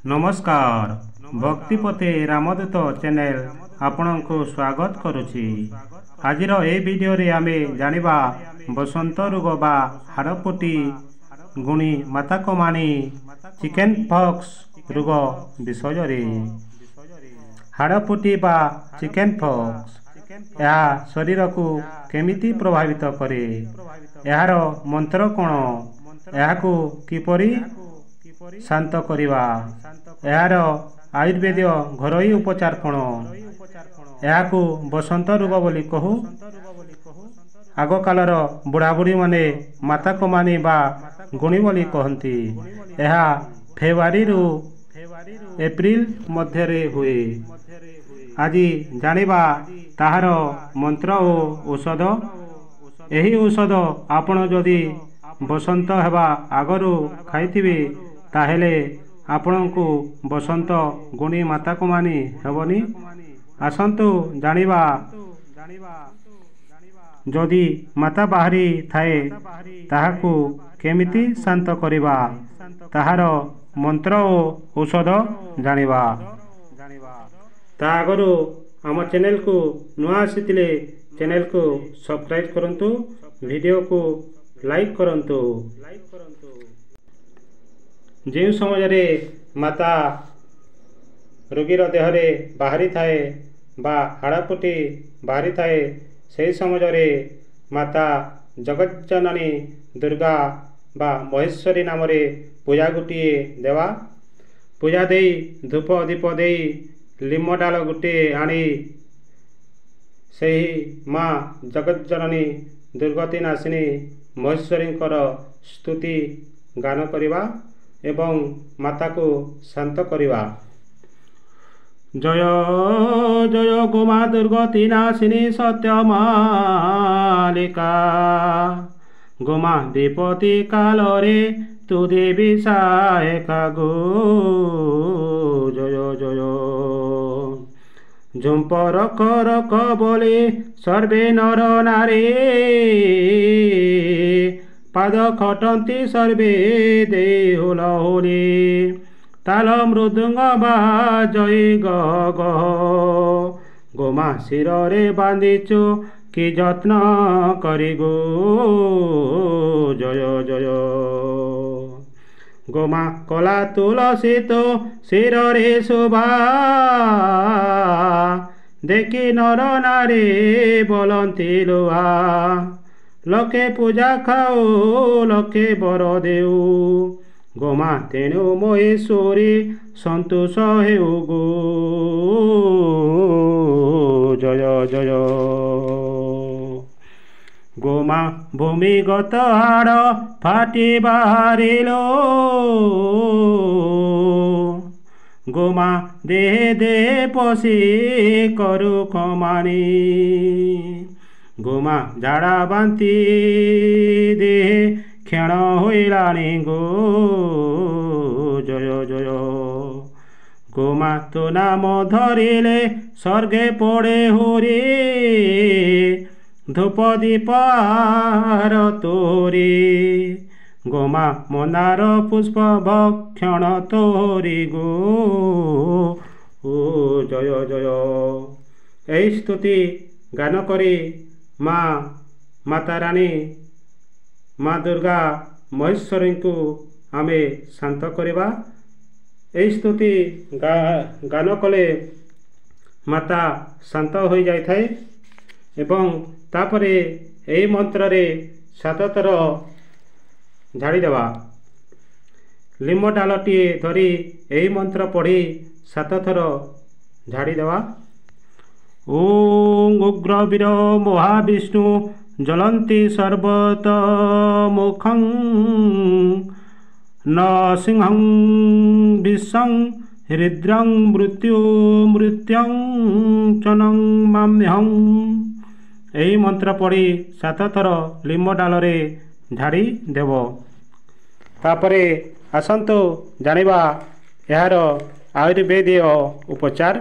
नमस्कार भक्तिपथे रामदूत चैनल आपणको स्वागत करुछि। आजिर ए वीडियो रे आमे जानिबा बसंत रोग बा हाड़फुटी गुणी माताकमानी चिकेन पॉक्स रोग विषय रे। हाड़फुटी बा चिकेन पॉक्स यह शरीर को केमिति प्रभावित करे, यार मंत्र कौन, याकू किपरि शांत करिवा, यार आयुर्वेद घरोई उपचार कौन, याकू बसंत रोग बोली कहू। आग कालर बुढ़ा बुढ़ी माने माताकमानी बा गुणी बोली कहती। यह फेब्रुआरी रु एप्रिल मध्य रे हुए। आज जानिबा ताहार मंत्र और औषध। यही औषध आपण जदि बसंत हेबा आगरू खाइथिबे ताहेले आपणको बसंत गुणी माताकमानी हेबनी। आसंतु जानिबा जदि माता बाहरी थाए ताहाकू केमिति शांत करिबा, ताहार मंत्र और औषध जानिबा। ता आगरू आम चैनल को नुआ आसीथिले चैनल को सब्सक्राइब करंतु, वीडियो को लाइक करंतु। जो समय माता रोगीर देहरे बाहरी थाए बा हाड़फुटी बाहरी थाए से समय माता जगज्जननी दुर्गा बा महेश्वरी नाम पूजा गोटे देवा। पूजा दे धूप दीप दे लिम डाल गोटे आनी से माँ जगज्जननी दुर्गति नाशिनी महेश्वरी स्तुति गान करिबा एवं माता को शांत करिबा। जय जय गोमा दुर्गति नाशिनी सत्य मालिका, गोमा विपत्ति काल रे तु देवी सहायका गो। जय जय झुंप रख रख बोले सर्वे नर नारी, पाद खटंती सर्वे देहुल होली। ताल मृदुंग बाजई गह गह, गोमा शिर रे बांधिचु कि यत्न करी गो। जय जय गोमा कला तुलसी तो शिर रे शोभा, देखी नर नारी बोलती लुआ। लखे पूजा खाओ लखे बर देऊ, गोमा तेणु महेश्वरी संतोष हेउ गो। जय जय गोमा भूमिगत हाड़ फाटी बाहरिलो, गोमा देह देह पशि करू कमानी। गोमा झाड़ा बांती देह क्षण होइलानी गो। जय जय गोमा तो नाम धरिले स्वर्गे पड़े होरी, धूप दीप तोरी। गोमा मनार पुष्प भक्षण तोरी गो। ओ जय जय यही स्तुति गान करी माँ माता रानी माँ दुर्गा महेश्वरी को आमे शांत करिबा। एही स्तुति गान कले माता शांत हो जाय थाए एवं तापरे एही मंत्र रे 7 थर झाड़ी देवा। लिम डालटीए धरी एही मंत्र पढ़ी 7 थर झाड़ी देवा। ओम उग्रवीर महाविष्णु ज्वलंती सर्वत मुखं नरसिंहं विषं हृद्रं मृत्यु मृत्युं चनं माम्यहं। यही मंत्र पढ़ी 7 थर लिम डाल रे झाड़ी देव। तापरे आसंतु जानिबा यार आयुर्वेदीय उपचार।